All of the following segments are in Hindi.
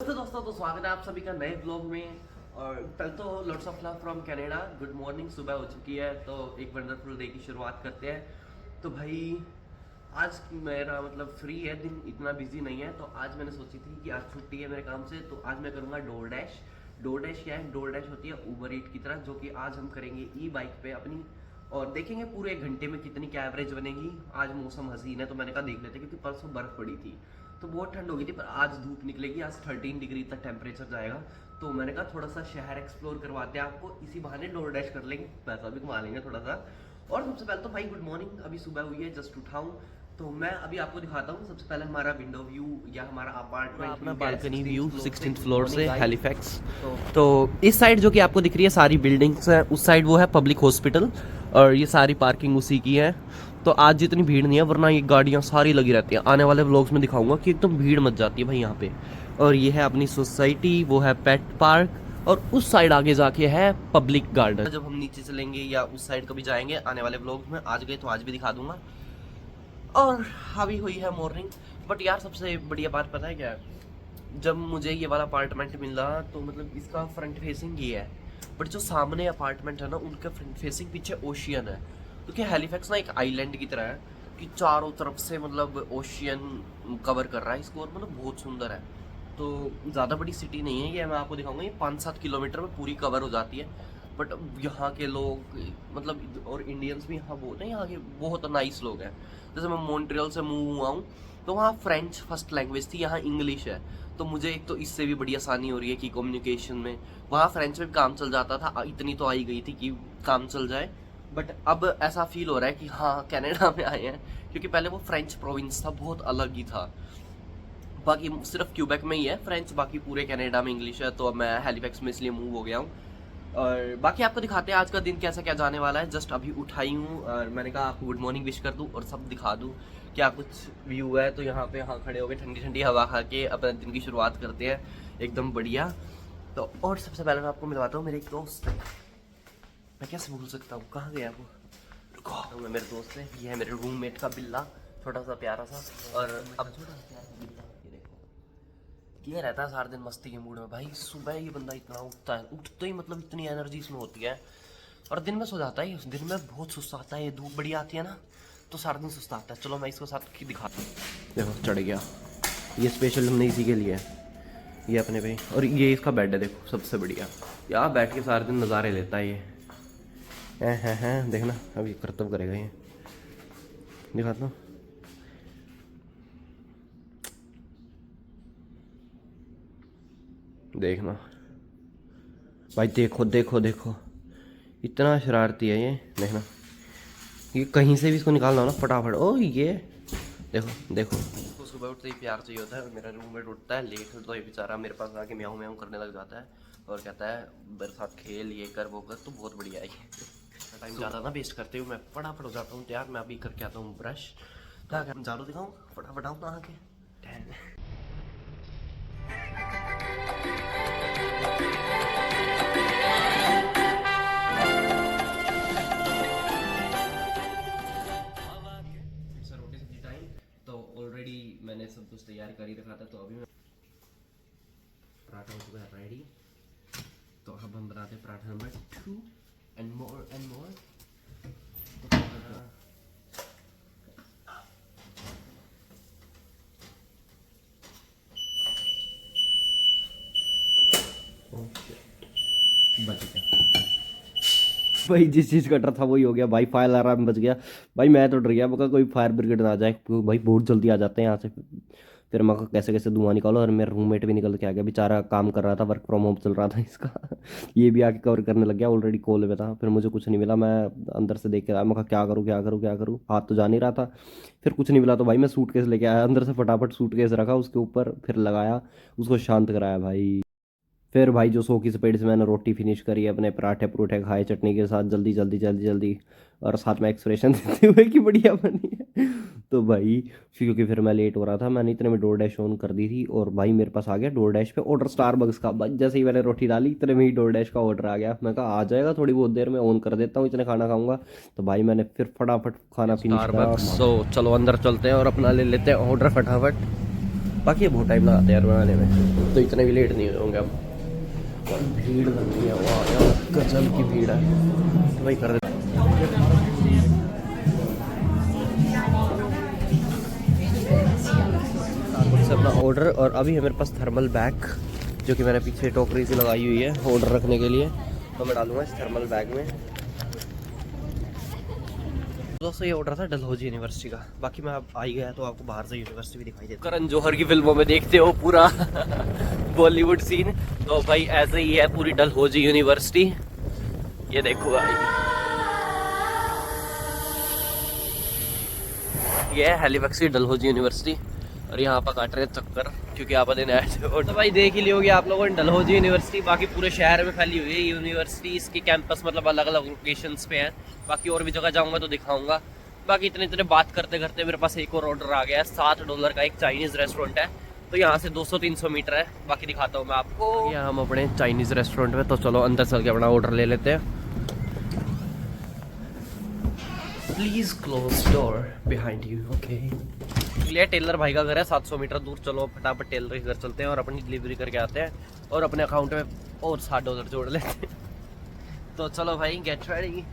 दोस्तों तो स्वागत है आप सभी का नए ब्लॉग में। और कल तो lots of love from Canada. Good morning, सुबह हो चुकी है तो एक वंडरफुल डे की शुरुआत करते हैं। तो भाई आज मेरा मतलब फ्री है, दिन इतना बिजी नहीं है। तो आज मैंने सोची थी कि आज छुट्टी है मेरे काम से, तो आज मैं करूँगा डोर डैश। डोर डैश क्या है? डोर डैश होती है ऊबर ईट की तरह, जो कि आज हम करेंगे ई बाइक पे अपनी। और देखेंगे पूरे एक घंटे में कितनी क्या एवरेज बनेगी। आज मौसम हसीन है तो मैंने कहा देख लेते, क्योंकि परसों बर्फ़ पड़ी थी तो बहुत ठंड हो गई थी, पर आज धूप निकलेगी। आज 13 डिग्री तक टेम्परेचर जाएगा। तो मैंने कहा थोड़ा सा शहर एक्सप्लोर करवाते हैं आपको, इसी बहाने डोर डैश कर लेंगे, पैसा भी कमा लेंगे थोड़ा सा। और सबसे पहले तो भाई गुड मॉर्निंग, अभी सुबह हुई है, जस्ट उठाऊँ तो मैं अभी आपको दिखाता हूँ। सबसे पहले हमारा विंडो व्यू या हमारा अपार्टमेंट अपना बालकनी व्यू 16th फ्लोर से हैलिफैक्स। तो इस साइड जो कि आपको दिख रही है सारी बिल्डिंग्स हैं, उस साइड वो है पब्लिक हॉस्पिटल और ये सारी पार्किंग उसी की है। तो आज जितनी भीड़ नहीं है, वरना ये गाड़ियाँ सारी लगी रहती हैं। आने वाले व्लॉग्स में दिखाऊंगा कि एकदम भीड़ मच जाती है भाई यहाँ पे। और ये है अपनी सोसाइटी, वो है पेट पार्क, और उस साइड आगे जाके है पब्लिक गार्डन। जब हम नीचे चलेंगे या उस साइड कभी जाएंगे आने वाले व्लॉग्स में, आज गए तो आज भी दिखा दूंगा। और अभी हुई है मॉर्निंग। बट यार सबसे बढ़िया बात पता है क्या है? जब मुझे ये वाला अपार्टमेंट मिला तो मतलब इसका फ्रंट फेसिंग ये है, बट जो सामने अपार्टमेंट है ना, उनका फ्रंट फेसिंग पीछे ओशियन है। क्योंकि हैलिफैक्स ना एक आइलैंड की तरह है कि चारों तरफ से मतलब ओशियन कवर कर रहा है इसको, और मतलब बहुत सुंदर है। तो ज़्यादा बड़ी सिटी नहीं है ये, मैं आपको दिखाऊंगा। ये 5-7 किलोमीटर में पूरी कवर हो जाती है। बट यहाँ के लोग मतलब, और इंडियंस भी यहाँ बहुत हैं, यहाँ के बहुत नाइस लोग हैं। जैसे मैं मॉन्ट्रियल से मूव हुआ हूँ तो वहाँ फ्रेंच फर्स्ट लैंग्वेज थी, यहाँ इंग्लिश है। तो मुझे एक तो इससे भी बड़ी आसानी हो रही है कि कम्युनिकेशन में। वहाँ फ्रेंच में भी काम चल जाता था, इतनी तो आई गई थी कि काम चल जाए। बट अब ऐसा फील हो रहा है कि हाँ कनाडा में आए हैं, क्योंकि पहले वो फ्रेंच प्रोविंस था, बहुत अलग ही था। बाकी सिर्फ क्यूबेक में ही है फ्रेंच, बाकी पूरे कनाडा में इंग्लिश है। तो अब मैं हैलिफैक्स में इसलिए मूव हो गया हूँ। और बाकी आपको दिखाते हैं आज का दिन कैसा क्या जाने वाला है। जस्ट अभी उठाई हूँ और मैंने कहा आपको गुड मॉर्निंग विश कर दूँ और सब दिखा दूँ क्या कुछ व्यू है। तो यहाँ पे हाँ खड़े हो गए, ठंडी ठंडी हवा खा के अपने दिन की शुरुआत करते हैं एकदम बढ़िया। तो और सबसे पहले मैं आपको मिलवाता हूँ मेरे एक दोस्त। मैं कैसे भूल सकता हूँ, कहाँ गया वो? रुको, मैं मेरे दोस्त है, ये है मेरे रूममेट का बिल्ला, छोटा सा प्यारा सा। और अब ये रहता है सारा दिन मस्ती के मूड में भाई। सुबह ये बंदा इतना उठता है, उठते ही मतलब इतनी एनर्जी इसमें होती है। और दिन में सो जाता है, दिन में बहुत सुस्त आता है। ये धूप बड़ी आती है ना तो सारा दिन सुस्त आता है। चलो मैं इसको साथ की दिखाता हूँ। देखो चढ़ गया, ये स्पेशल हमने इसी के लिए है, ये अपने पे। और ये इसका बेड है, देखो सबसे बढ़िया। यहाँ बैठ के सारे दिन नज़ारे लेता है ये। हैं देखना, अब ये कर्तव्य करेगा, ये दिखाता हूँ। देखना भाई, देखो देखो देखो, इतना शरारती है ये। देखना, ये कहीं से भी इसको निकालना हो ना फटाफट। ओ ये देखो देखो, इसको सुबह उठते ही प्यार चाहिए होता है। मेरा रूममेट उठता है लेट तो ये बेचारा मेरे पास आके म्याऊं म्याऊं करने लग जाता है और कहता है मेरे साथ खेल, ये कर वो कर। तो बहुत बढ़िया है ये। टाइम ज़्यादा ना वेस्ट करते हुए मैं फटाफट हो जाता हूँ तैयार। मैं अभी करके आता हूँ ब्रश। क्या झाड़ू दिखाऊँ फटाफट, आऊँ ना आके। मैंने सब कुछ तैयार कर ही रखा था। तो अभी मैं पराठा हो चुका है रेडी। तो अब हम बनाते हैं paratha number 2 and more and more. बच गया भाई, जिस चीज़ का डर था वही हो गया भाई। फायर अलार्म बच गया भाई। मैं तो डर गया, मगर कोई फायर ब्रिगेड ना आ जाए, क्योंकि भाई बहुत जल्दी आ जाते हैं यहाँ से। फिर मैं कैसे कैसे धुआं निकालो। और मेरा रूममेट भी निकल के आ गया, बेचारा काम कर रहा था, वर्क फ्रॉम होम चल रहा था इसका। ये भी आके कवर करने लग गया, ऑलरेडी कॉल में था। फिर मुझे कुछ नहीं मिला, मैं अंदर से देख के आया। मैं कहा क्या करूँ क्या करूँ क्या करूँ, हाथ तो जा नहीं रहा था। फिर कुछ नहीं मिला तो भाई मैं सूटकेस लेके आया अंदर से, फटाफट सूटकेस रखा उसके ऊपर, फिर लगाया, उसको शांत कराया भाई। फिर भाई जो 100 की स्पीड से मैंने रोटी फिनिश करी, अपने पराठे परूठे खाए चटनी के साथ, जल्दी जल्दी जल्दी जल्दी। और साथ में एक्सप्रेशन देते हुए कि बढ़िया बनी है। तो भाई क्योंकि फिर मैं लेट हो रहा था, मैंने इतने में डोर डैश ऑन कर दी थी। और भाई मेरे पास आ गया डोर डैश पे ऑर्डर स्टारबक्स का। बस जैसे ही मैंने रोटी डाली इतने में ही डोर डैश का ऑर्डर आ गया। मैं कहा आ जाएगा थोड़ी बहुत देर में, ऑन कर देता हूँ, इतने खाना खाऊंगा। तो भाई मैंने फिर फटाफट खाना फिनिश करा। तो चलो अंदर चलते हैं और अपना ले लेते हैं ऑर्डर फटाफट। बाकी ये बहुत टाइम लगाते हैं यार बनाने में, तो इतने भी लेट नहीं होंगे हम। और भीड़ लग रही है वाह यार, गजब की भीड़ है। तो भाई कर देते से अपना ऑर्डर। और अभी है मेरे पास थर्मल बैग, जो कि मैंने पीछे टोकरी से लगाई हुई है ऑर्डर रखने के लिए, तो मैं डालूंगा इस थर्मल बैग में। दोस्तों ये ऑर्डर था डलहौजी यूनिवर्सिटी का। बाकी मैं अब आई गया तो आपको बाहर से यूनिवर्सिटी भी दिखाई देती है। करण जौहर की फिल्मों में देखते हो पूरा बॉलीवुड सीन, तो भाई ऐसे ही है पूरी डलहौजी यूनिवर्सिटी। ये देखो भाई, ये है हैलीफैक्स की डलहौजी यूनिवर्सिटी। और यहाँ पर काट रहे हैं चक्कर क्योंकि आप दिन आए थे। तो भाई देख ही लियोगे आप लोगों ने डलहौजी यूनिवर्सिटी बाकी पूरे शहर में फैली हुई है यूनिवर्सिटी। इसके कैंपस मतलब अलग अलग लोकेशंस पे हैं। बाकी और भी जगह जाऊँगा तो दिखाऊंगा। बाकी इतने बात करते करते मेरे पास एक और ऑर्डर आ गया है। $7 का एक चाइनीज़ रेस्टोरेंट है, तो यहाँ से 200-300 मीटर है। बाकी दिखाता हूँ मैं आपको। यहाँ हम अपने चाइनीज़ रेस्टोरेंट में, तो चलो अंदर चल के अपना ऑर्डर ले लेते हैं। Please close door behind you. Okay, ये टेलर भाई का घर है 700 मीटर दूर। चलो फटाफट टेलर के घर चलते हैं और अपनी डिलीवरी करके आते हैं और अपने अकाउंट में और $60 जोड़ लेते हैं। तो चलो भाई गेट रेडी,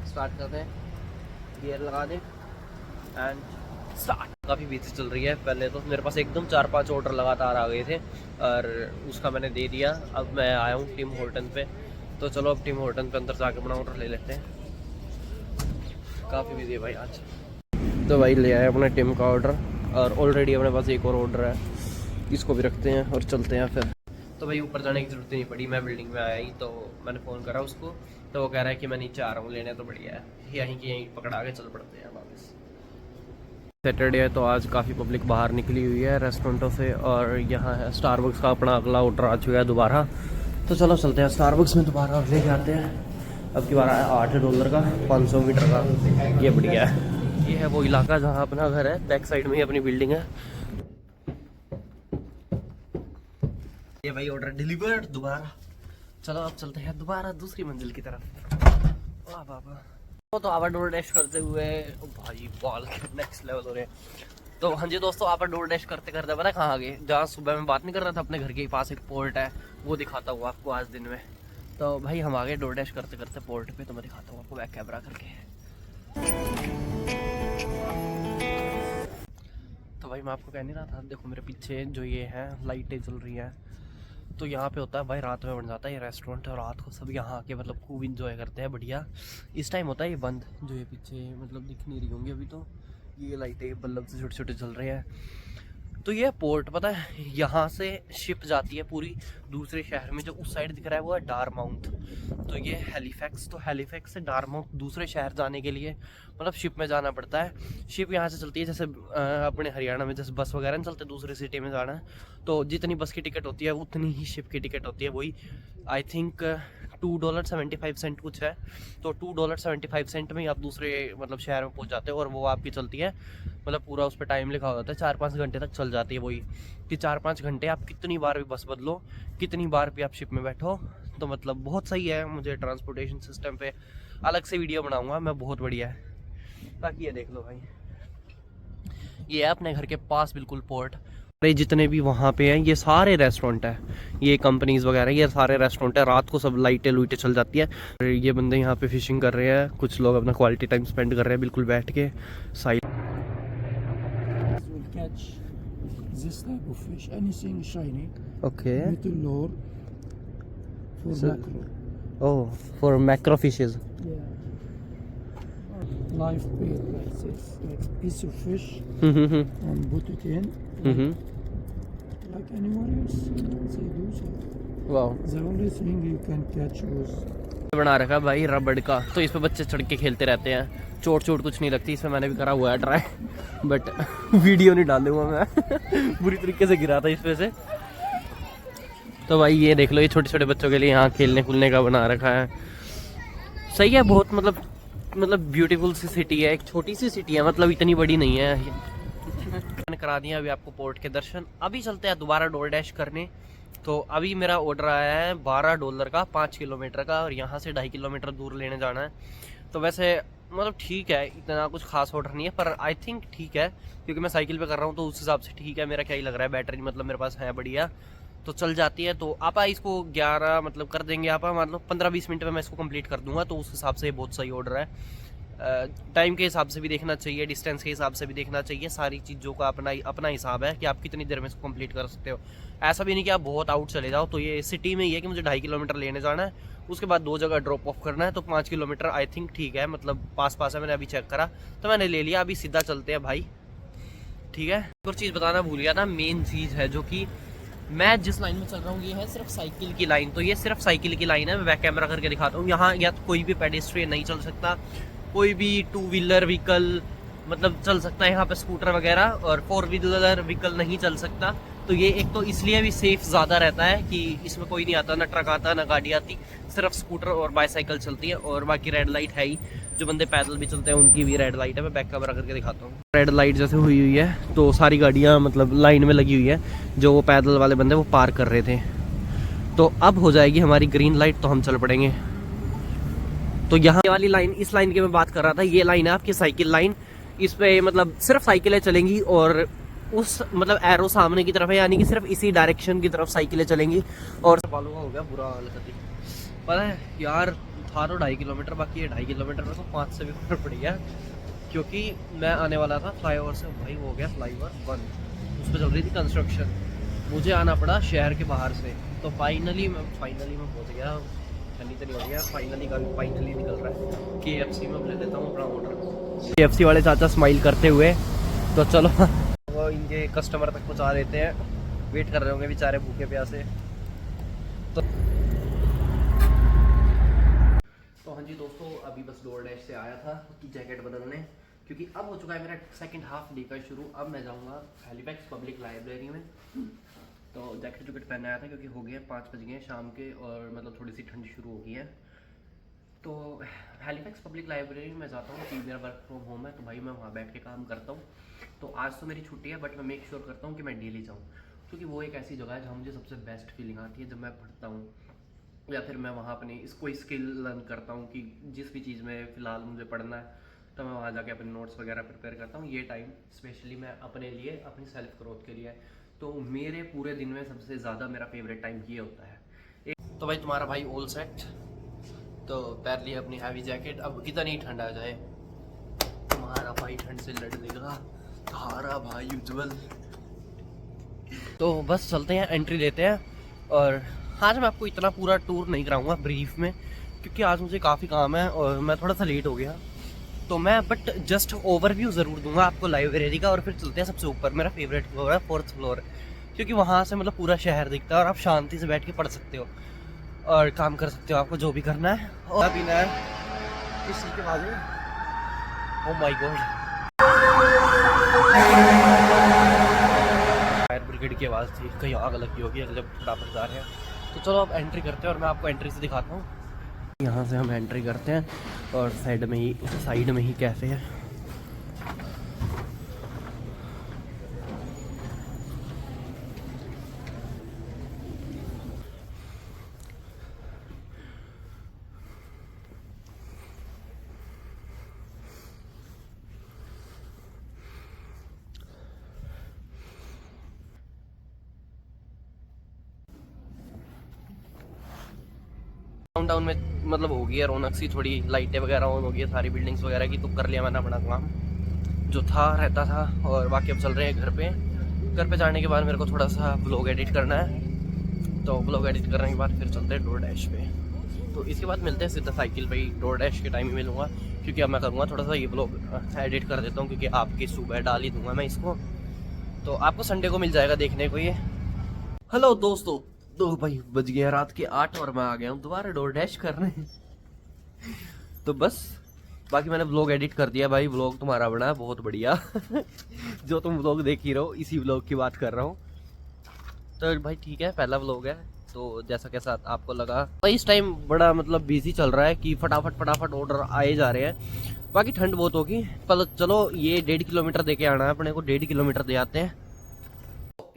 स्टार्ट करते हैं। गियर लगा दें एंड स्टार्ट। काफ़ी बिजी चल रही है। पहले तो मेरे पास एकदम 4-5 ऑर्डर लगातार आ गए थे और उसका मैंने दे दिया। अब मैं आया हूँ टिम हॉर्टन पे, तो चलो अब टिम हॉर्टन पे अंदर जाके अपना ऑर्डर ले लेते हैं। काफ़ी बिजी है भाई आज। तो भाई ले आए अपने टिम का ऑर्डर और ऑलरेडी अपने पास एक और ऑर्डर है, इसको भी रखते हैं और चलते हैं फिर। तो भाई ऊपर जाने की जरूरत नहीं पड़ी, मैं बिल्डिंग में आया ही तो मैंने फ़ोन करा उसको, तो वो कह रहा है कि मैं नीचे आ रहा हूँ लेने। तो बढ़िया है, यहीं की यहीं पकड़ा के चल पड़ते हैं वापस। सैटरडे है तो आज काफ़ी पब्लिक बाहर निकली हुई है रेस्टोरेंटों से। और यहाँ है स्टारबक्स का अपना अगला ऑर्डर आ चुका है दोबारा, तो चलो चलते हैं स्टारबक्स में दोबारा ले जाते हैं। अब की बार आया $8 का 500 मीटर का, ये बढ़िया है। ये है वो इलाका जहाँ अपना घर है, बैक साइड में ही अपनी बिल्डिंग है। ये भाई ऑर्डर डिलीवर्ड दोबारा। चलो अब चलते हैं दोबारा दूसरी मंजिल की तरफ। वाह बाबा। तो आवर डोर डैश करते हुए भाई बाल नेक्स्ट लेवल हो रहे हैं। तो हाँ जी दोस्तों, आप डोर डैश करते करते पता कहाँ आ गए, जहाँ सुबह में बात नहीं कर रहा था, अपने घर के पास एक पोर्ट है, वो दिखाता हूँ आपको आज दिन में। तो भाई हम आ गए डोर डैश करते करते पोर्ट पे, तो मैं दिखाता हूँ आपको बैक कैमरा करके। तो भाई मैं आपको कह नहीं रहा था, देखो मेरे पीछे जो ये है लाइटें चल रही हैं, तो यहाँ पे होता है भाई रात में बन जाता है ये रेस्टोरेंट। और रात को सब यहाँ आके मतलब खूब इंजॉय करते हैं बढ़िया। इस टाइम होता है ये बंद, जो ये पीछे मतलब दिख नहीं रही होंगी अभी, तो ये लाइटें बल्ब से छोटे छोटे चल रहे हैं। तो ये पोर्ट पता है, यहाँ से शिप जाती है पूरी दूसरे शहर में। जो उस साइड दिख रहा है वो है डारमाउथ, तो ये हैलीफैक्स। तो हैलीफैक्स से डारमाउथ दूसरे शहर जाने के लिए मतलब शिप में जाना पड़ता है। शिप यहाँ से चलती है जैसे अपने हरियाणा में जैसे बस वगैरह नहीं चलते, दूसरे सिटी में जाना है तो जितनी बस की टिकट होती है उतनी ही शिप की टिकट होती है। वही आई थिंक $2.75 कुछ है। तो $2.75 में ही आप दूसरे मतलब शहर में पहुंच जाते हो। और वो आपकी चलती है मतलब पूरा उस पर टाइम लिखा होता है, 4-5 घंटे तक चल जाती है। वही कि 4-5 घंटे आप कितनी बार भी बस बदलो, कितनी बार भी आप शिप में बैठो, तो मतलब बहुत सही है। मुझे ट्रांसपोर्टेशन सिस्टम पे अलग से वीडियो बनाऊंगा मैं, बहुत बढ़िया है। बाकी ये देख लो भाई, ये है अपने घर के पास बिल्कुल पोर्ट। जितने भी वहाँ पे हैं ये सारे रेस्टोरेंट है, ये कंपनीज वगैरह ये सारे रेस्टोरेंट है। रात को सब लाइटें लुइटें चल जाती है। और ये बंदे यहाँ पे फिशिंग कर रहे हैं, कुछ लोग अपना क्वालिटी टाइम स्पेंड कर रहे हैं बिल्कुल बैठ के side. This type of fish, anything shiny. Okay. Little lure for mackerel. Oh, for macro fishes. Yeah. Live bait like this, like piece of fish, and put it in. Like anyone else, they do so. Wow. The only thing you can catch was. बना रखा है भाई रबड़ का, तो इस पे बच्चे चढ़ के खेलते रहते हैं। चोट कुछ नहीं लगती इसमें, मैंने भी करा हुआ है ट्राई, बट वीडियो नहीं डालूंगा मैं बुरी तरीके से गिरा था इस पे से। तो भाई ये देख लो, ये छोटे छोटे बच्चों के लिए यहाँ खेलने खुलने का बना रखा है। सही है बहुत, मतलब ब्यूटीफुल सी सिटी है, एक छोटी सी सिटी है, मतलब इतनी बड़ी नहीं है। मैंने करा दिया अभी आपको पोर्ट के दर्शन। अभी चलते हैं दोबारा डोर डैश करने। तो अभी मेरा ऑर्डर आया है $12 का 5 किलोमीटर का, और यहाँ से 2.5 किलोमीटर दूर लेने जाना है। तो वैसे मतलब ठीक है, इतना कुछ खास ऑर्डर नहीं है, पर आई थिंक ठीक है क्योंकि मैं साइकिल पे कर रहा हूँ तो उस हिसाब से ठीक है। मेरा क्या ही लग रहा है, बैटरी मतलब मेरे पास है बढ़िया, तो चल जाती है। तो आप इसको 11 मतलब कर देंगे आप, मतलब 15-20 मिनट में मैं इसको कंप्लीट कर दूंगा, तो उस हिसाब से बहुत सही ऑर्डर है। टाइम के हिसाब से भी देखना चाहिए, डिस्टेंस के हिसाब से भी देखना चाहिए, सारी चीज़ों का अपना अपना हिसाब है कि आप कितनी देर में इसको कंप्लीट कर सकते हो। ऐसा भी नहीं कि आप बहुत आउट चले जाओ। तो ये सिटी में ही है कि मुझे 2.5 किलोमीटर लेने जाना है, उसके बाद 2 जगह ड्रॉप ऑफ करना है, तो 5 किलोमीटर आई थिंक ठीक है, मतलब पास पास है। मैंने अभी चेक करा तो मैंने ले लिया, अभी सीधा चलते हैं भाई, ठीक है। एक और चीज़ बताना भूल गया था, मेन चीज़ है जो कि मैं जिस लाइन में चल रहा हूँ ये है सिर्फ साइकिल की लाइन, तो ये सिर्फ साइकिल की लाइन है। मैं बैक कैमरा करके दिखाता हूँ। यहाँ या तो कोई भी पेडेस्ट्रियन नहीं चल सकता, कोई भी 2 व्हीलर व्हीकल मतलब चल सकता है यहाँ पे, स्कूटर वगैरह, और 4 व्हीलर व्हीकल नहीं चल सकता। तो ये एक तो इसलिए भी सेफ ज़्यादा रहता है कि इसमें कोई नहीं आता, ना ट्रक आता ना गाड़ी आती, सिर्फ स्कूटर और बाईसाइकिल चलती है। और बाकी रेड लाइट है ही, जो बंदे पैदल भी चलते हैं उनकी भी रेड लाइट है। मैं बैक कैमरा करके दिखाता हूँ। रेड लाइट जैसे हुई हुई है तो सारी गाड़ियाँ मतलब लाइन में लगी हुई है, जो वो पैदल वाले बंदे वो पार कर रहे थे। तो अब हो जाएगी हमारी ग्रीन लाइट तो हम चल पड़ेंगे। तो यहाँ वाली लाइन, इस लाइन की मैं बात कर रहा था, ये लाइन है आपकी साइकिल लाइन। इस पे मतलब सिर्फ साइकिलें चलेंगी और उस मतलब एरो सामने की तरफ है, यानी कि सिर्फ इसी डायरेक्शन की तरफ साइकिलें चलेंगी। और बालों का हो गया बुरा हाल करती, पता है यार, था तो 2.5 किलोमीटर, बाकी ये 2.5 किलोमीटर में तो 5 से भी ऊपर पड़ गया, क्योंकि मैं आने वाला था फ्लाईओवर से, भाई हो गया फ्लाईओवर बंद, उस पर चल रही थी कंस्ट्रक्शन, मुझे आना पड़ा शहर के बाहर से। तो फाइनली मैं पहुँच गया, ठंडी तो नहीं हो गया, फाइनली निकल रहा है। KFC में ले लेता हूँ अपना ऑर्डर। KFC वाले चाचा स्माइल करते हुए, तो चलो वो इनके कस्टमर तक पहुँचा देते हैं, वेट कर रहे होंगे बेचारे भूखे प्यासे। तो हाँ जी दोस्तों, अभी बस DoorDash से आया था उसकी जैकेट बदलने, क्योंकि अब हो चुका है मेरा सेकंड हाफ डे का शुरू। अब मैं जाऊँगा हैलिफैक्स पब्लिक लाइब्रेरी में। तो जैकेट पहन आया था क्योंकि हो गए 5 बज गए शाम के, और मतलब थोड़ी सी ठंड शुरू हो गई है। तो हैलिफैक्स पब्लिक लाइब्रेरी में जाता हूँ कि मेरा वर्क फ्रॉम होम है, तो भाई मैं वहाँ बैठ के काम करता हूँ। तो आज तो मेरी छुट्टी है, बट मैं मेक श्योर करता हूँ कि मैं डेली जाऊँ, क्योंकि वो एक ऐसी जगह है जहाँ मुझे सबसे बेस्ट फीलिंग आती है जब मैं पढ़ता हूँ, या फिर मैं वहाँ अपनी कोई स्किल लर्न करता हूँ कि जिस भी चीज़ में फ़िलहाल मुझे पढ़ना है, तो मैं वहाँ जाके अपने नोट्स वगैरह प्रिपेयर करता हूँ। ये टाइम स्पेशली मैं अपने लिए, अपनी सेल्फ ग्रोथ के लिए, तो मेरे पूरे दिन में सबसे ज़्यादा मेरा फेवरेट टाइम ये होता है। तो भाई तुम्हारा भाई ऑल सेट, तो पहन लिया अपनी हैवी जैकेट। अब कितनी ठंड आ जाए, तुम्हारा भाई ठंड से लड़ लेगा, तुम्हारा भाई उज्जवल। तो बस चलते हैं, एंट्री लेते हैं। और आज मैं आपको इतना पूरा टूर नहीं कराऊंगा ब्रीफ में, क्योंकि आज मुझे काफ़ी काम है और मैं थोड़ा सा लेट हो गया। तो मैं बट जस्ट ओवरव्यू ज़रूर दूंगा आपको लाइब्रेरी का, और फिर चलते हैं सबसे ऊपर। मेरा फेवरेट फ्लोर है 4th फ्लोर, क्योंकि वहाँ से मतलब पूरा शहर दिखता है और आप शांति से बैठ के पढ़ सकते हो और काम कर सकते हो, आपको जो भी करना है। और पीना है किसी के बाद, oh my God, fire brigade की आवाज़ थी, कहीं आग लगी होगी जब फटाफट जा रहे हैं। तो चलो अब एंट्री करते हैं और मैं आपको एंट्री से दिखाता हूँ। यहाँ से हम एंट्री करते हैं और साइड में ही कैफ़े है। डाउन में मतलब हो गई है रौनक सी, थोड़ी लाइटें वगैरह ऑन हो गई है सारी बिल्डिंग्स वगैरह की, तो कर लिया मैंने अपना काम जो था रहता था। और बाकी अब चल रहे हैं घर पे जाने के बाद मेरे को थोड़ा सा व्लॉग एडिट करना है, तो व्लॉग एडिट करने के बाद फिर चलते हैं DoorDash पे। तो इसके बाद मिलते हैं सीधा साइकिल पे ही, DoorDash के टाइम ही मिलूँगा, क्योंकि अब मैं करूँगा थोड़ा सा ये व्लॉग एडिट कर देता हूँ, क्योंकि आपकी सुबह डाल ही दूँगा मैं इसको, तो आपको संडे को मिल जाएगा देखने को ये। हेलो दोस्तों, तो भाई बज गया रात के 8 और मैं आ गया हूँ दोबारा DoorDash करने। तो बस बाकी मैंने व्लॉग एडिट कर दिया भाई, व्लॉग तुम्हारा बना है बहुत बढ़िया। जो तुम व्लॉग देख ही रहो, इसी व्लॉग की बात कर रहा हूँ। तो भाई ठीक है, पहला व्लॉग है, तो जैसा कैसा आपको लगा। भाई इस टाइम बड़ा मतलब बिजी चल रहा है कि फटाफट ऑर्डर आए जा रहे हैं। बाकी ठंड बहुत होगी, पर चलो ये 1.5 किलोमीटर दे के आना है अपने को, 1.5 किलोमीटर दे आते हैं।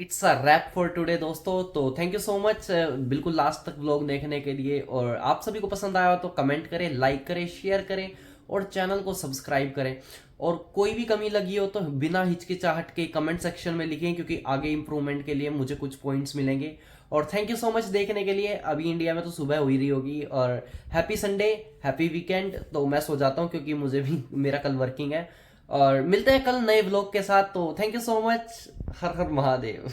It's a rap for today दोस्तों, तो थैंक यू सो मच बिल्कुल लास्ट तक व्लॉग देखने के लिए। और आप सभी को पसंद आया हो तो कमेंट करें, लाइक करें, शेयर करें, और चैनल को सब्सक्राइब करें। और कोई भी कमी लगी हो तो बिना हिचकिचाहट के कमेंट सेक्शन में लिखें, क्योंकि आगे इंप्रूवमेंट के लिए मुझे कुछ पॉइंट्स मिलेंगे। और थैंक यू सो मच देखने के लिए। अभी इंडिया में तो सुबह हो ही रही होगी, और हैप्पी संडे, हैप्पी वीकेंड। तो मैं सो जाता हूँ क्योंकि मुझे भी मेरा कल वर्किंग है, और मिलते हैं कल नए व्लॉग के साथ। तो thank you so much. Her her Mahadev.